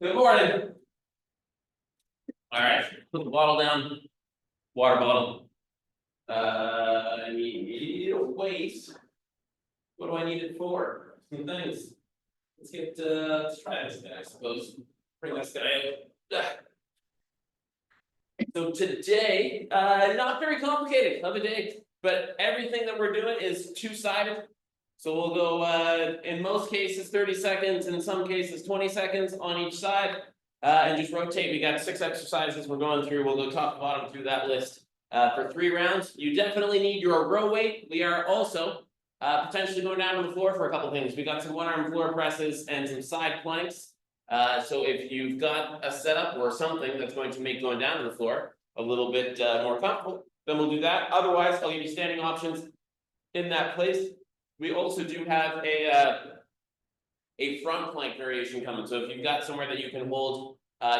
Good morning. All right, put the bottle down. Water bottle. I need a weight. What do I need it for? Some things. Let's try this guy, I suppose. Bring this guy up. So today, not very complicated of a day, but everything that we're doing is two-sided. So we'll go in most cases 30 seconds, in some cases 20 seconds on each side. And just rotate. We got 6 exercises we're going through. We'll go top to bottom through that list for 3 rounds. You definitely need your row weight. We are also potentially going down to the floor for a couple things. We got some one-arm floor presses and some side planks. So if you've got a setup or something that's going to make going down to the floor a little bit more comfortable, then we'll do that. Otherwise, I'll give you standing options in that place. We also do have a front plank variation coming. So if you've got somewhere that you can hold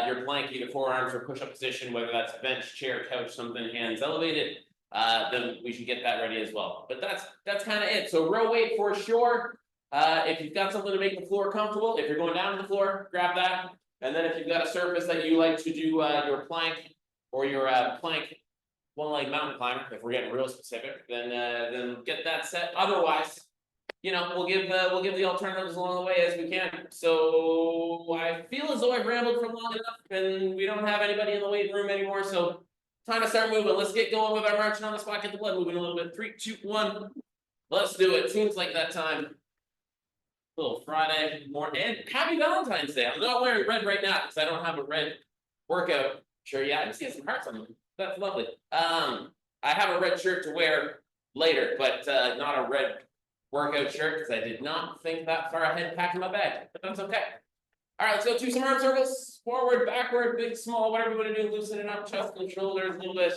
your plank, either forearms or push-up position, whether that's bench, chair, couch, something, hands elevated, then we should get that ready as well. But that's kind of it. So row weight for sure. If you've got something to make the floor comfortable, if you're going down to the floor, grab that. And then if you've got a surface that you like to do your plank or your plank one-leg mountain climber, if we're getting real specific, then get that set. Otherwise, you know, we'll give the alternatives along the way as we can. So I feel as though I've rambled for long enough, and we don't have anybody in the weight room anymore. So time to start moving. Let's get going with our marching on the spot. Get the blood moving a little bit. 3, 2, 1. Let's do it. Seems like that time. Little Friday morning, and happy Valentine's Day. I'm not wearing red right now because I don't have a red workout shirt. Yeah, I'm seeing some hearts on them. That's lovely. I have a red shirt to wear later, but not a red workout shirt because I did not think that far ahead packing my bag, but that's okay. All right, let's go to some arm circles. Forward, backward, big, small, whatever you want to do. Loosen it up, chest and shoulders a little bit.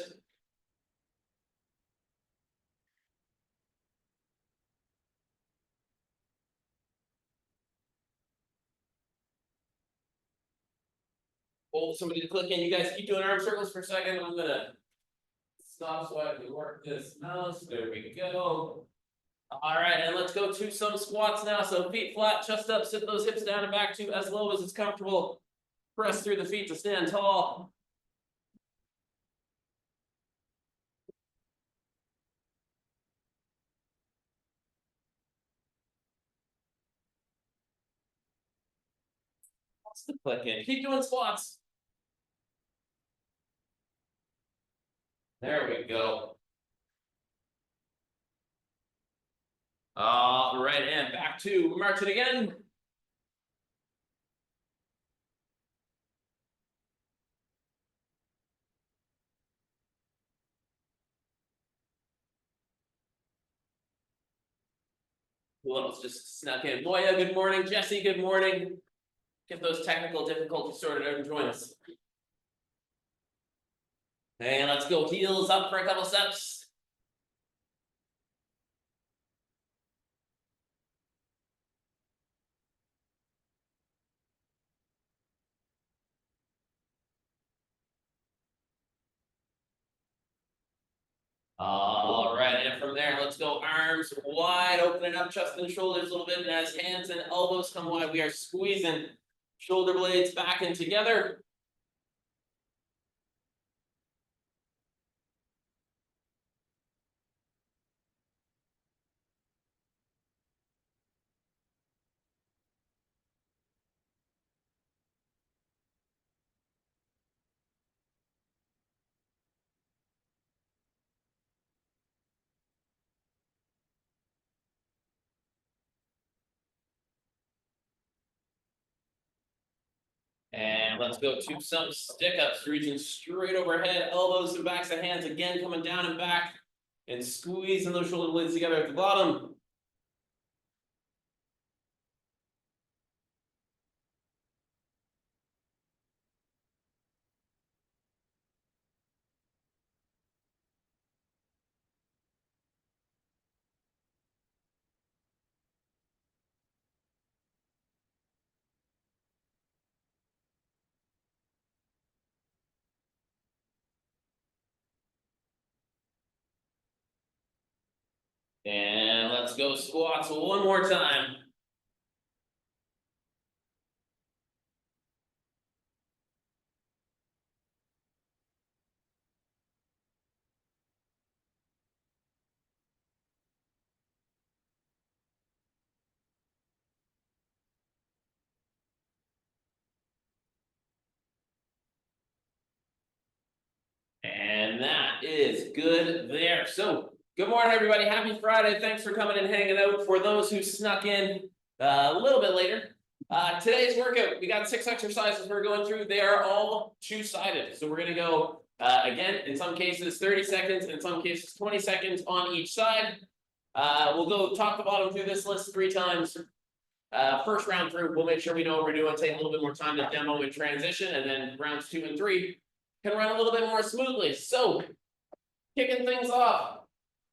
Hold somebody to click in. You guys keep doing arm circles for a second. I'm gonna stop so I can work this mouse. There we go. All right, and let's go to some squats now. So feet flat, chest up, sit those hips down and back to as low as it's comfortable. Press through the feet to stand tall. What's the click in? Keep doing squats. There we go. All right, and back to march it again. Who else just snuck in? Moya, good morning. Jesse, good morning. Get those technical difficulties sorted out and join us. And let's go heels up for a couple steps. All right, and from there, let's go arms wide, opening up chest and shoulders a little bit. And as hands and elbows come wide, we are squeezing shoulder blades back and together. And let's go to some stick ups, reaching straight overhead, elbows and backs of hands again, coming down and back, and squeezing those shoulder blades together at the bottom. And let's go squats one more time. And that is good there. So good morning, everybody. Happy Friday. Thanks for coming and hanging out. For those who snuck in a little bit later, today's workout, we got 6 exercises we're going through. They are all two-sided. So we're going to go, again, in some cases 30 seconds, in some cases 20 seconds on each side. We'll go top to bottom through this list 3 times. First round through, we'll make sure we know what we're doing, take a little bit more time to demo and transition, and then rounds 2 and 3 can run a little bit more smoothly. So, kicking things off,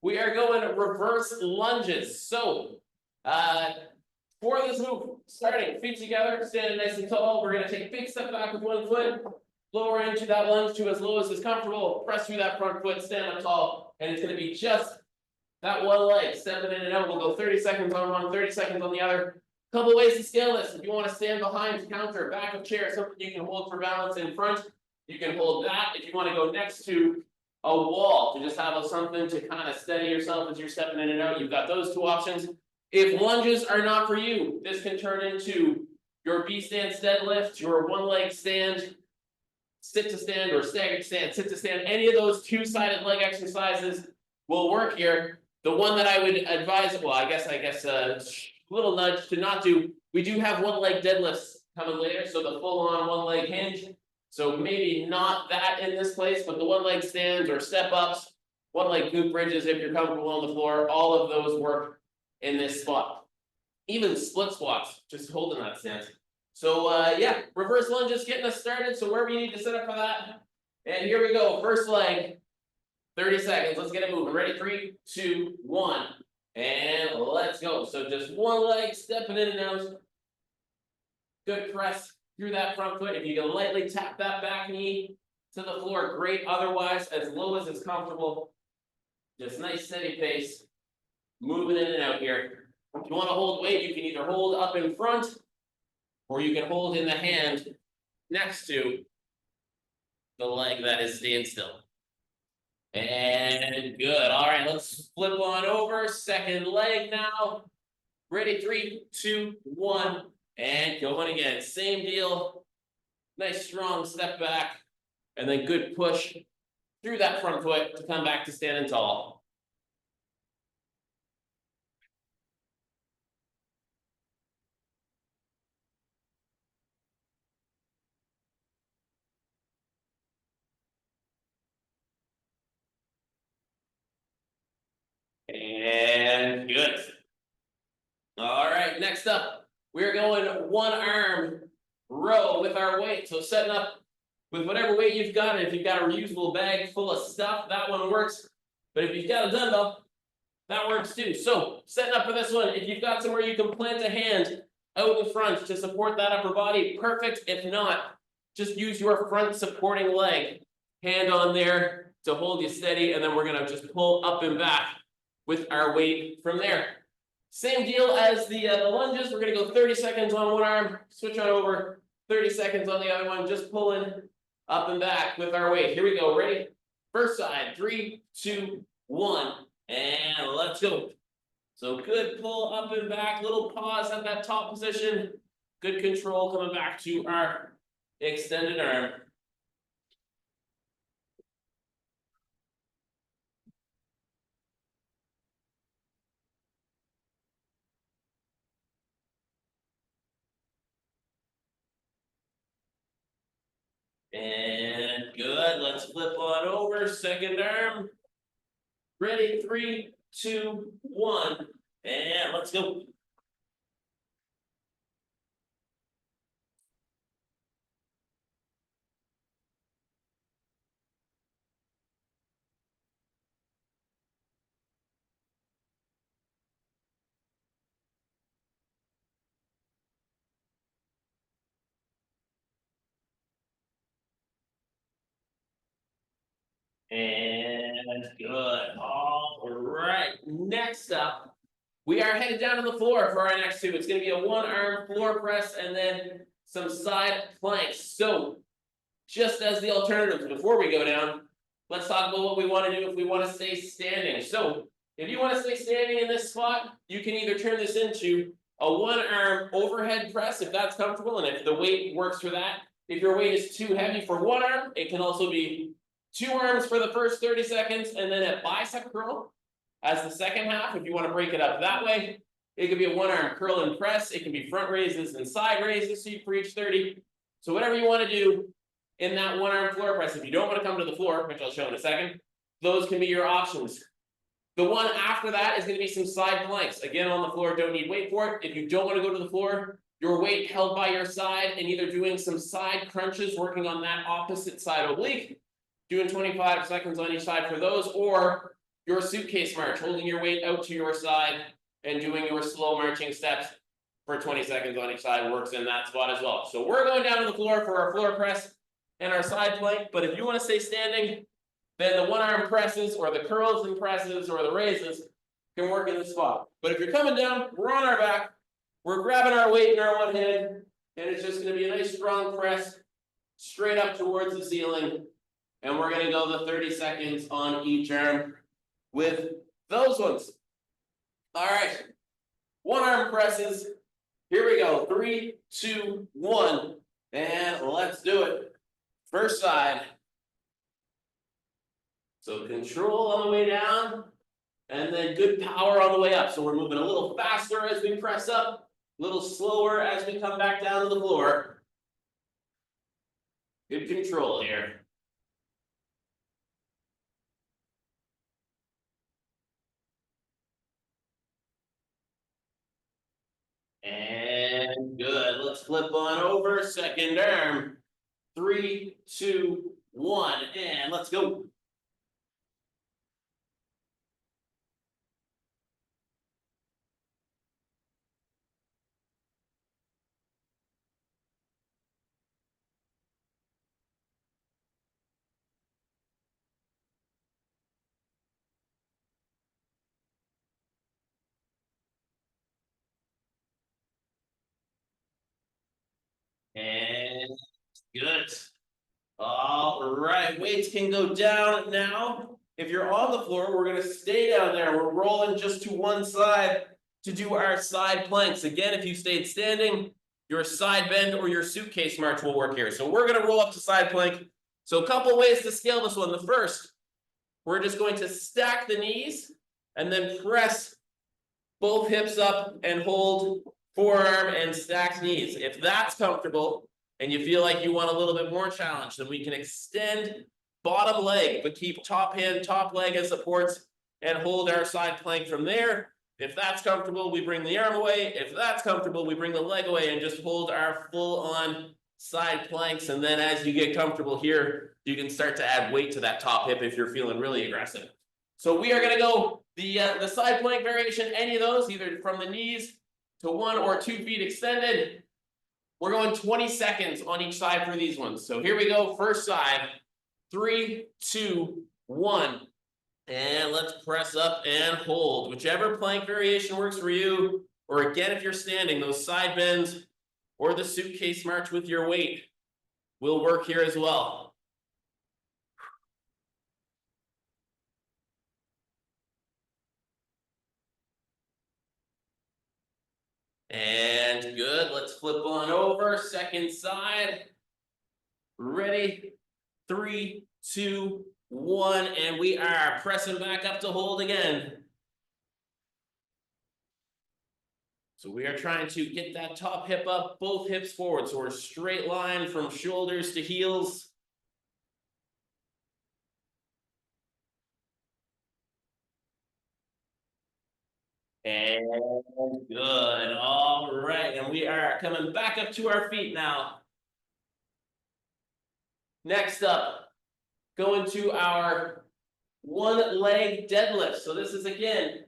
we are going reverse lunges. So, for this move, starting feet together, standing nice and tall, we're going to take a big step back with one foot, lower into that lunge to as low as is comfortable, press through that front foot, stand up tall, and it's going to be just that one leg, stepping in and out. We'll go 30 seconds on one, 30 seconds on the other. Couple ways to scale this. If you want to stand behind, counter, back of chair, something you can hold for balance in front, you can hold that. If you want to go next to a wall to just have something to kind of steady yourself as you're stepping in and out, you've got those 2 options. If lunges are not for you, this can turn into your B stance deadlift, your one leg stand, sit to stand, or staggered stand, sit to stand. Any of those 2-sided leg exercises will work here. The one that I would advise, well, I guess little nudge to not do. We do have one leg deadlifts coming later, so the full on one leg hinge. So maybe not that in this place, but the one leg stands or step ups, one leg glute bridges if you're comfortable on the floor, all of those work in this spot. Even split squats, just holding that stance. So yeah, reverse lunges getting us started. So wherever you need to set up for that. And here we go, first leg, 30 seconds, let's get it moving. Ready, 3, 2, 1, and let's go. So just one leg, stepping in and out. Good press through that front foot. If you can lightly tap that back knee to the floor, great. Otherwise, as low as it's comfortable. Just nice steady pace. Moving in and out here. If you want to hold weight, you can either hold up in front, or you can hold in the hand next to the leg that is staying still. And good. All right, let's flip on over. Second leg now. Ready, 3, 2, 1. And going again, same deal. Nice strong step back, and then good push through that front foot to come back to standing tall. And good. All right, next up. We're going one arm row with our weight. So setting up with whatever weight you've got. If you've got a reusable bag full of stuff, that one works. But if you've got a dumbbell, that works too. So setting up for this one, if you've got somewhere you can plant a hand out in front to support that upper body, perfect. If not, just use your front supporting leg. Hand on there to hold you steady, and then we're gonna just pull up and back with our weight from there. Same deal as the lunges. We're going to go 30 seconds on one arm, switch on over, 30 seconds on the other one, just pulling up and back with our weight. Here we go. Ready? First side, 3, 2, 1, and let's go. So good pull up and back, little pause at that top position. Good control coming back to our extended arm. And good, let's flip on over, second arm. Ready, 3, 2, 1, and let's go. And good. All right. Next up, we are headed down to the floor for our next 2. It's going to be a one-arm floor press and then some side planks. So, just as the alternative, before we go down, let's talk about what we want to do if we want to stay standing. So, if you want to stay standing in this spot, you can either turn this into a one-arm overhead press if that's comfortable and if the weight works for that. If your weight is too heavy for one arm, it can also be 2 arms for the first 30 seconds, and then a bicep curl as the second half. If you want to break it up that way, it could be a 1-arm curl and press. It can be front raises and side raises for each 30. So whatever you want to do in that 1-arm floor press, if you don't want to come to the floor, which I'll show in a second, those can be your options. The one after that is going to be some side planks. Again, on the floor, don't need weight for it. If you don't want to go to the floor, your weight held by your side and either doing some side crunches, working on that opposite side oblique, doing 25 seconds on each side for those, or your suitcase march, holding your weight out to your side and doing your slow marching steps for 20 seconds on each side works in that spot as well. So we're going down to the floor for our floor press and our side plank, but if you want to stay standing, then the 1-arm presses or the curls and presses or the raises can work in this spot. But if you're coming down, we're on our back, we're grabbing our weight in our one hand, and it's just going to be a nice strong press straight up towards the ceiling. And we're going to go the 30 seconds on each arm with those ones. All right, 1-arm presses. Here we go. 3, 2, 1, and let's do it. First side. So control on the way down, and then good power on the way up. So we're moving a little faster as we press up, a little slower as we come back down to the floor. Good control here. And good. Let's flip on over. Second arm. 3, 2, 1, and let's go. And good. All right, weights can go down now. If you're on the floor, we're going to stay down there. We're rolling just to one side to do our side planks. Again, if you stayed standing, your side bend or your suitcase march will work here. So we're going to roll up to side plank. So a couple ways to scale this one. The first, we're just going to stack the knees and then press both hips up and hold forearm and stacked knees. If that's comfortable and you feel like you want a little bit more challenge, then we can extend bottom leg, but keep top hand, top leg as supports and hold our side plank from there. If that's comfortable, we bring the arm away. If that's comfortable, we bring the leg away and just hold our full on side planks. And then as you get comfortable here, you can start to add weight to that top hip if you're feeling really aggressive. So we are going to go the side plank variation, any of those, either from the knees to 1 or 2 feet extended. We're going 20 seconds on each side for these ones. So here we go, first side, 3, 2, 1. And let's press up and hold. Whichever plank variation works for you, or again, if you're standing, those side bends or the suitcase march with your weight will work here as well. And good, let's flip on over, second side. Ready, 3, 2, 1, and we are pressing back up to hold again. So we are trying to get that top hip up, both hips forward, so we're straight line from shoulders to heels. And good, all right, and we are coming back up to our feet now. Next up, going to our one leg deadlift. So this is, again,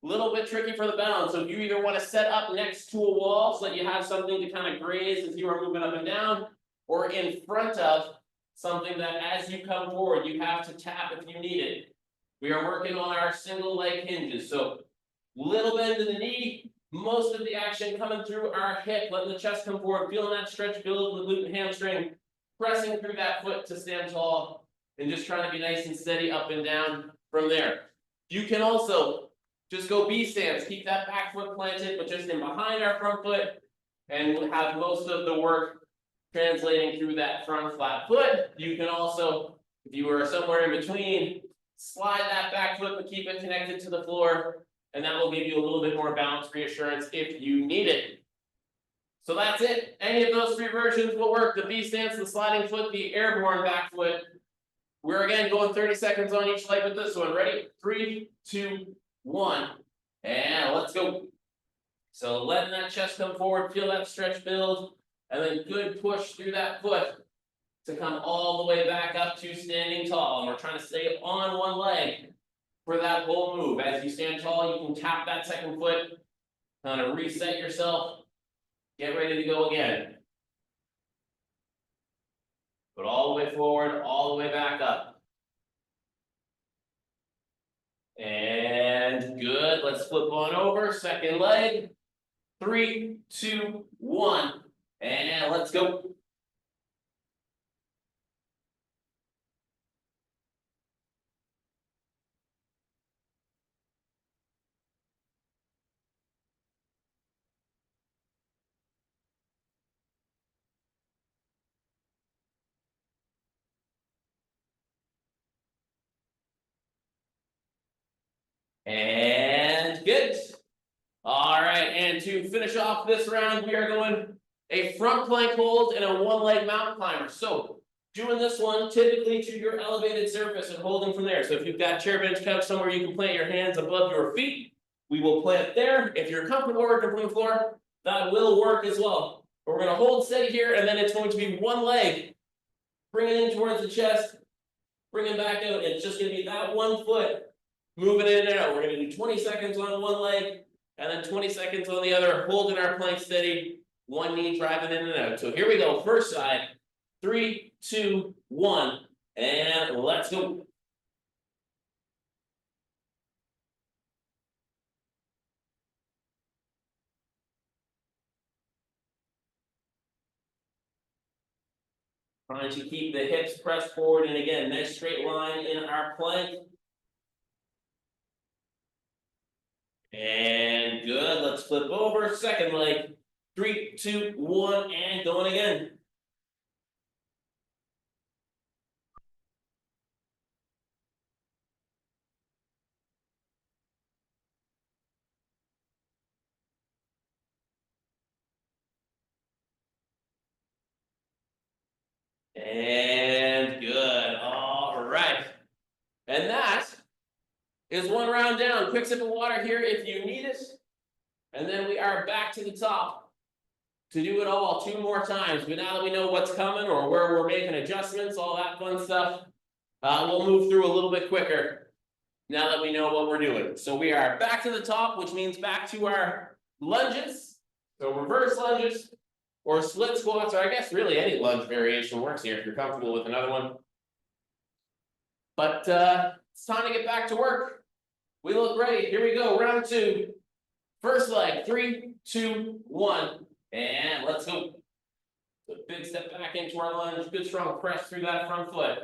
a little bit tricky for the balance. So if you either want to set up next to a wall so that you have something to kind of graze as you are moving up and down, or in front of something that as you come forward, you have to tap if you need it. We are working on our single leg hinges. So little bend in the knee, most of the action coming through our hip, letting the chest come forward, feeling that stretch build in the glute and hamstring, pressing through that foot to stand tall, and just trying to be nice and steady up and down from there. You can also just go B stance, keep that back foot planted, but just in behind our front foot, and we'll have most of the work translating through that front flat foot. You can also If you are somewhere in between, slide that back foot, but keep it connected to the floor, and that will give you a little bit more balance reassurance if you need it. So that's it. Any of those 3 versions will work. The V stance, the sliding foot, the airborne back foot. We're again going 30 seconds on each leg with this one. Ready? 3, 2, 1. And let's go. So letting that chest come forward, feel that stretch build, and then good push through that foot to come all the way back up to standing tall. And we're trying to stay on one leg for that whole move. As you stand tall, you can tap that second foot, kind of reset yourself, get ready to go again. But all the way forward, all the way back up. And good, let's flip on over, second leg. 3, 2, 1, and let's go. And good. All right, and to finish off this round, we are going a front plank hold and a one-leg mountain climber. So doing this one typically to your elevated surface and holding from there. So if you've got chair, bench, couch somewhere you can plant your hands above your feet, we will plant there. If you're comfortable working from the floor, that will work as well. But we're going to hold steady here, and then it's going to be one leg. Bring it in towards the chest, bring it back out. It's just going to be that one foot moving in and out. We're going to do 20 seconds on one leg, and then 20 seconds on the other, holding our plank steady, one knee driving in and out. So here we go, first side, 3, 2, 1, and let's go. Trying to keep the hips pressed forward, and again, nice straight line in our plank. And good, let's flip over, second leg, 3, 2, 1, and going again. And good, all right. And that is one round down. Quick sip of water here if you need it. And then we are back to the top to do it all 2 more times. But now that we know what's coming or where we're making adjustments, all that fun stuff, we'll move through a little bit quicker now that we know what we're doing. So we are back to the top, which means back to our lunges. So reverse lunges or split squats, or I guess really any lunge variation works here if you're comfortable with another one. But it's time to get back to work. We look ready. Here we go, round 2. First leg, 3, 2, 1, and let's go. So big step back into our lunge, good strong press through that front foot.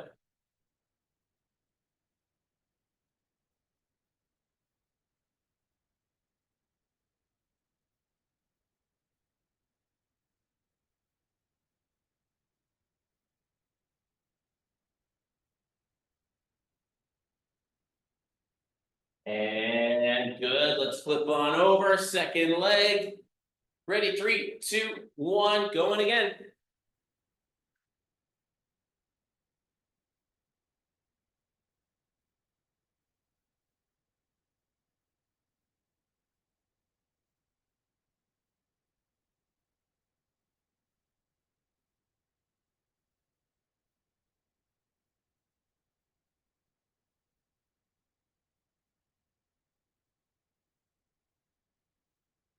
And good, let's flip on over, second leg. Ready, 3, 2, 1, going again.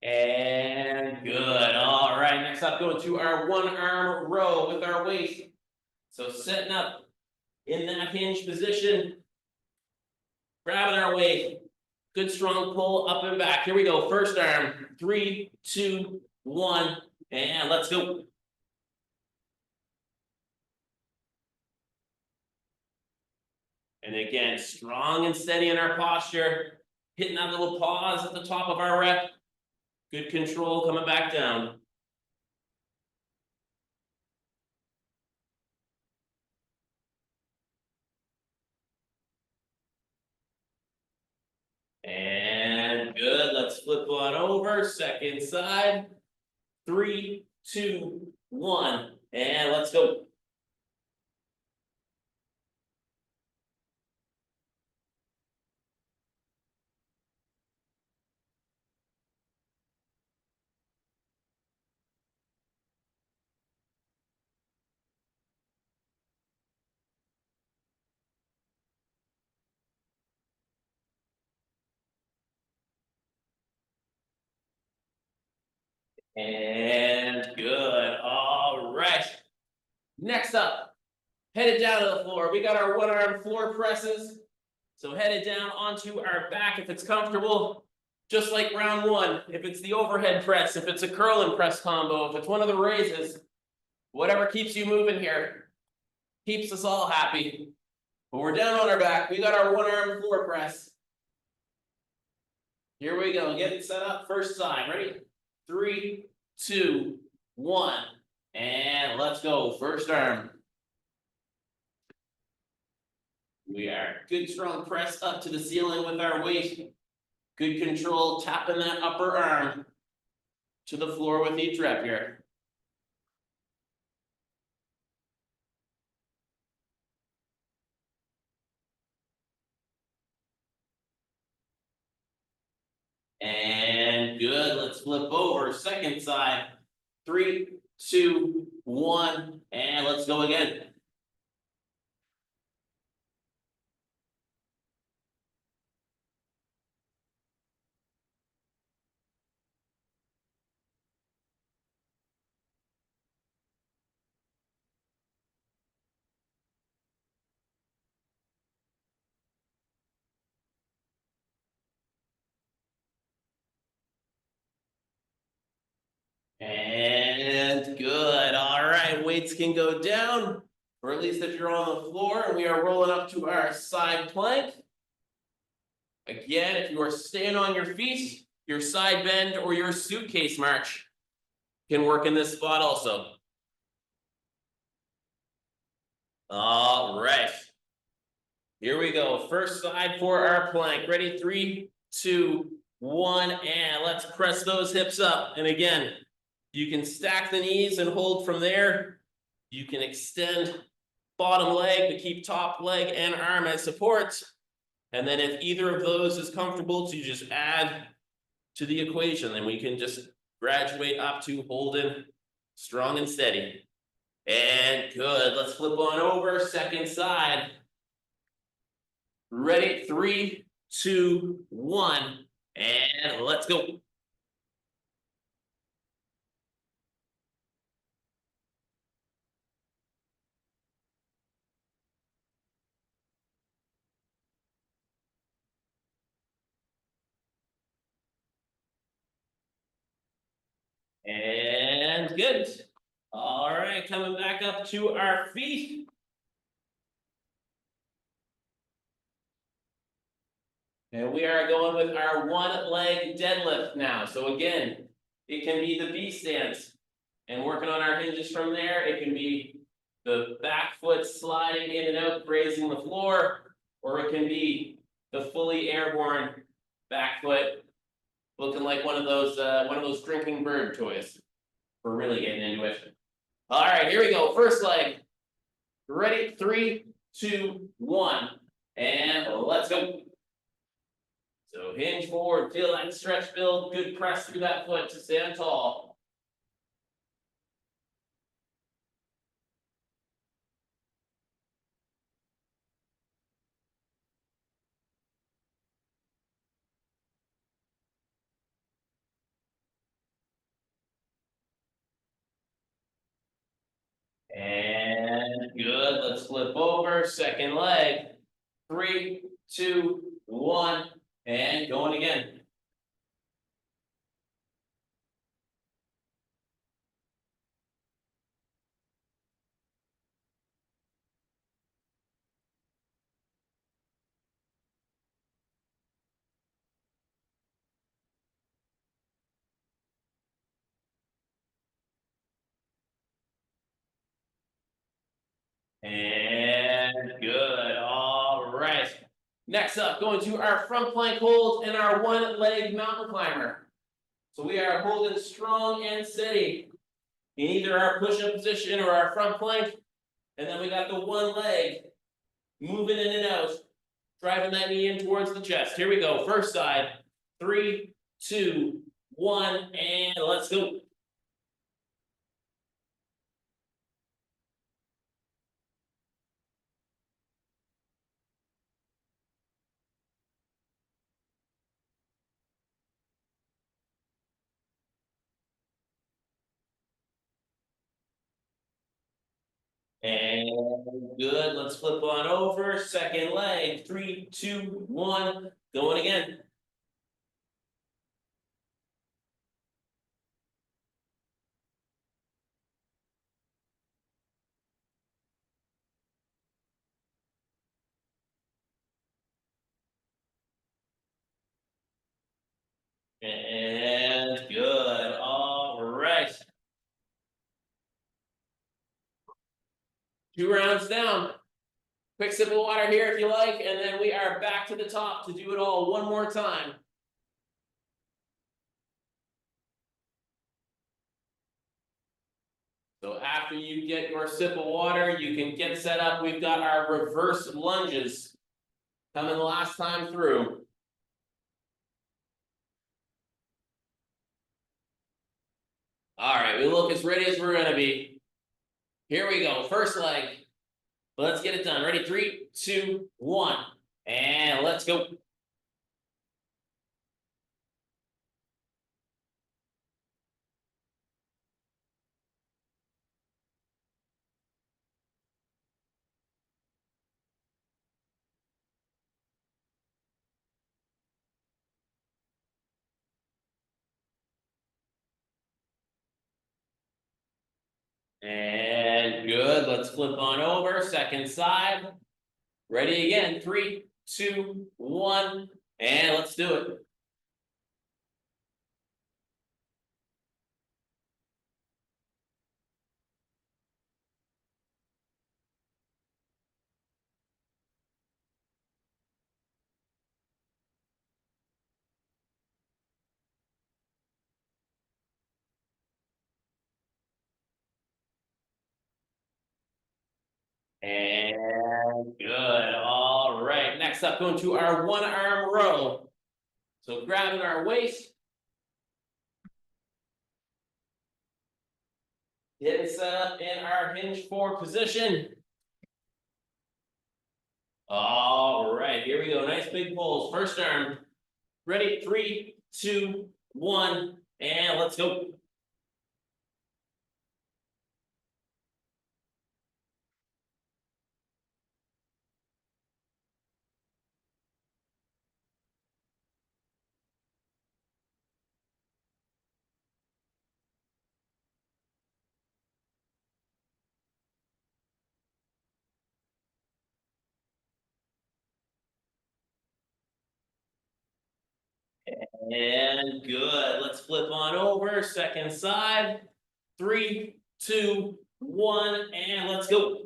And good, all right, next up, go to our one arm row with our weight. So setting up in that hinge position, grabbing our weight, good strong pull up and back. Here we go, first arm, 3, 2, 1, and let's go. And again, strong and steady in our posture, hitting that little pause at the top of our rep. Good control coming back down. And good, let's flip on over, second side. 3, 2, 1, and let's go. And good, all right. Next up, headed down to the floor. We got our one arm floor presses. So headed down onto our back if it's comfortable. Just like round one, if it's the overhead press, if it's a curl and press combo, if it's one of the raises, whatever keeps you moving here, keeps us all happy. But we're down on our back. We got our one arm floor press. Here we go. Get it set up. First side. Ready? 3, 2, 1. And let's go. First arm. We are good strong press up to the ceiling with our weight. Good control, tapping that upper arm to the floor with each rep here. And good, let's flip over, second side. 3, 2, 1, and let's go again. And good, all right, weights can go down, or at least if you're on the floor, and we are rolling up to our side plank. Again, if you are staying on your feet, your side bend or your suitcase march can work in this spot also. All right. Here we go. First side for our plank. Ready? 3, 2, 1, and let's press those hips up. And again, you can stack the knees and hold from there. You can extend bottom leg to keep top leg and arm as support. And then if either of those is comfortable to just add to the equation, then we can just graduate up to holding strong and steady. And good, let's flip on over, second side. Ready, 3, 2, 1, and let's go. And good. All right, coming back up to our feet. And we are going with our one leg deadlift now. So again, it can be the B stance and working on our hinges from there. It can be the back foot sliding in and out, grazing the floor, or it can be the fully airborne back foot, looking like one of those drinking bird toys. We're really getting into it. All right, here we go. First leg. Ready? 3, 2, 1, and let's go. So hinge forward, feel that stretch build, good press through that foot to stand tall. And good, let's flip over, second leg. 3, 2, 1, and going again. And good, all right. Next up, going to our front plank hold and our one leg mountain climber. So we are holding strong and steady in either our push-up position or our front plank. And then we got the one leg moving in and out, driving that knee in towards the chest. Here we go. First side. 3, 2, 1, and let's go. And good. Let's flip on over. Second leg. 3, 2, 1. Going again. And good. All right. 2 rounds down. Quick sip of water here if you like, and then we are back to the top to do it all one more time. So after you get your sip of water, you can get set up. We've got our reverse lunges coming last time through. All right, we look as ready as we're gonna be. Here we go, first leg. Let's get it done. Ready? 3, 2, 1, and let's go. And good. Let's flip on over. Second side. Ready again. 3, 2, 1, and let's do it. And good. All right. Next up, going to our one arm row. So grabbing our waist. Getting set up in our hinge 4 position. All right. Here we go. Nice big pulls. First arm. Ready? 3, 2, 1, and let's go. And good. Let's flip on over. Second side. 3, 2, 1, and let's go.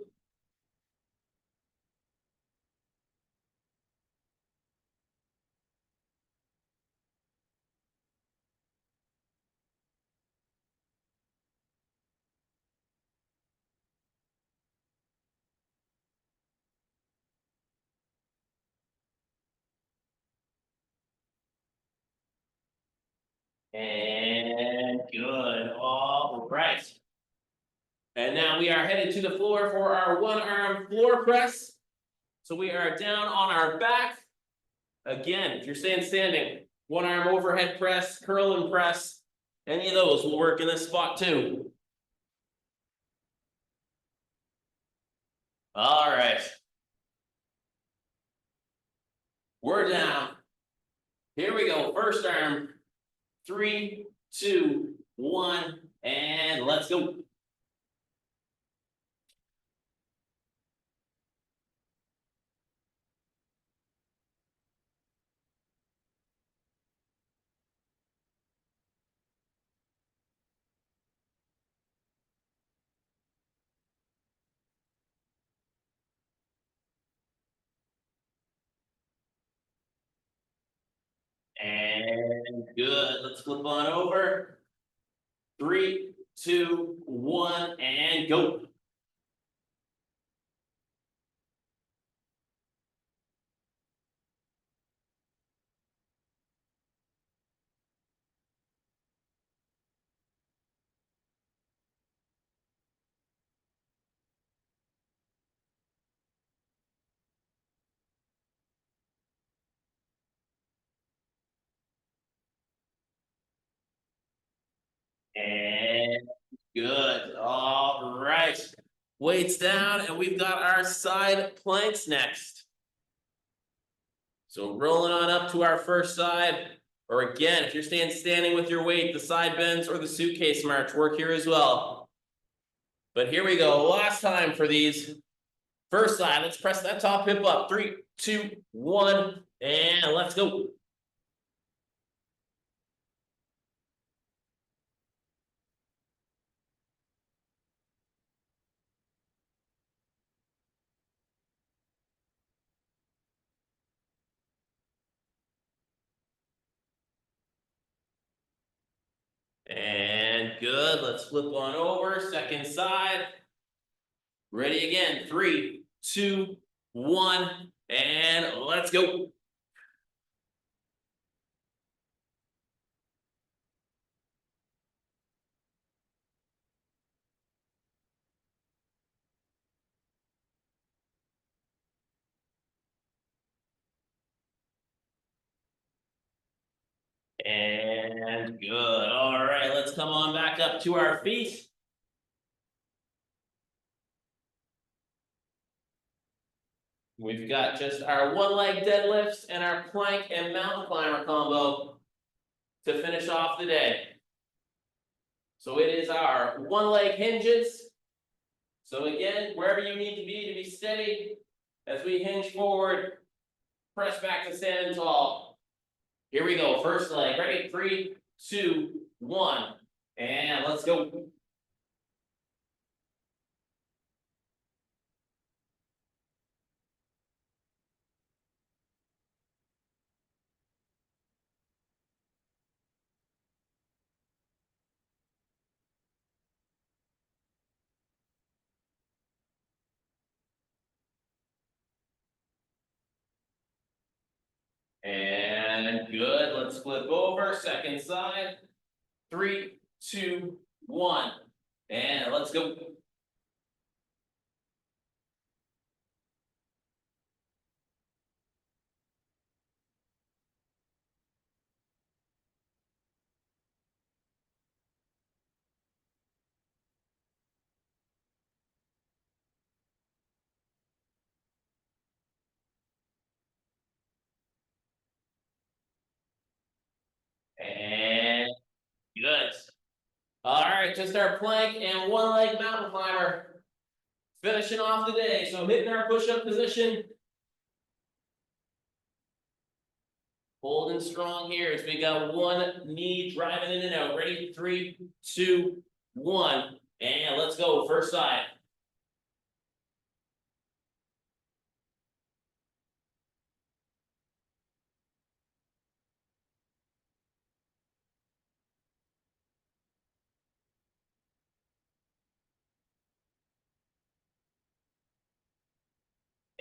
And good. All right. And now we are headed to the floor for our one arm floor press. So we are down on our back. Again, if you're staying standing, one arm overhead press, curl and press. Any of those will work in this spot too. All right. We're down. Here we go. First arm. 3, 2, 1, and let's go. And good. Let's flip on over. 3, 2, 1, and go. And good. All right. Weights down, and we've got our side planks next. So rolling on up to our first side, or again, if you're standing with your weight, the side bends or the suitcase march work here as well. But here we go. Last time for these. First side, let's press that top hip up. 3, 2, 1, and let's go. And good. Let's flip on over. Second side. Ready again. 3, 2, 1, and let's go. And good. All right, let's come on back up to our feet. We've got just our one leg deadlifts and our plank and mountain climber combo to finish off the day. So it is our one leg hinges. So again, wherever you need to be steady, as we hinge forward, press back to standing tall. Here we go, first leg, ready? 3, 2, 1, and let's go. And good, let's flip over, second side. 3, 2, 1, and let's go. And good. All right, just our plank and one leg mountain climber. Finishing off the day, so hitting our push-up position. Holding strong here as we got one knee driving in and out. Ready? 3, 2, 1, and let's go. First side.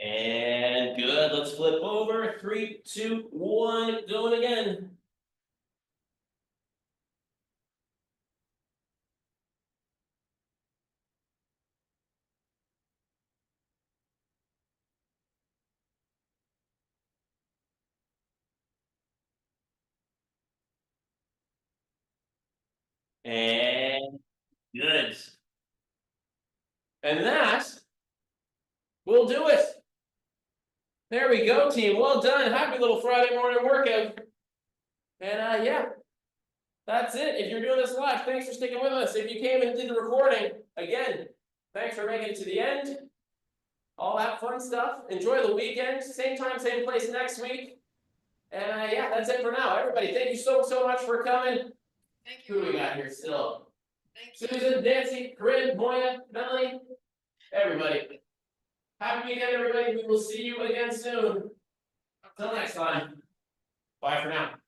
And good. Let's flip over. 3, 2, 1, going again. And good. And that will do it. There we go, team. Well done. Happy little Friday morning workout. And yeah, that's it. If you're doing this live, thanks for sticking with us. If you came and did the recording, again, thanks for making it to the end. All that fun stuff. Enjoy the weekend. Same time, same place next week. And yeah, that's it for now. Everybody, thank you so much for coming. Thank you. Who do we got here still? Thank you. Susan, Nancy, Corinne, Moya, Melanie, everybody. Happy weekend, everybody. We will see you again soon. Until next time. Bye for now.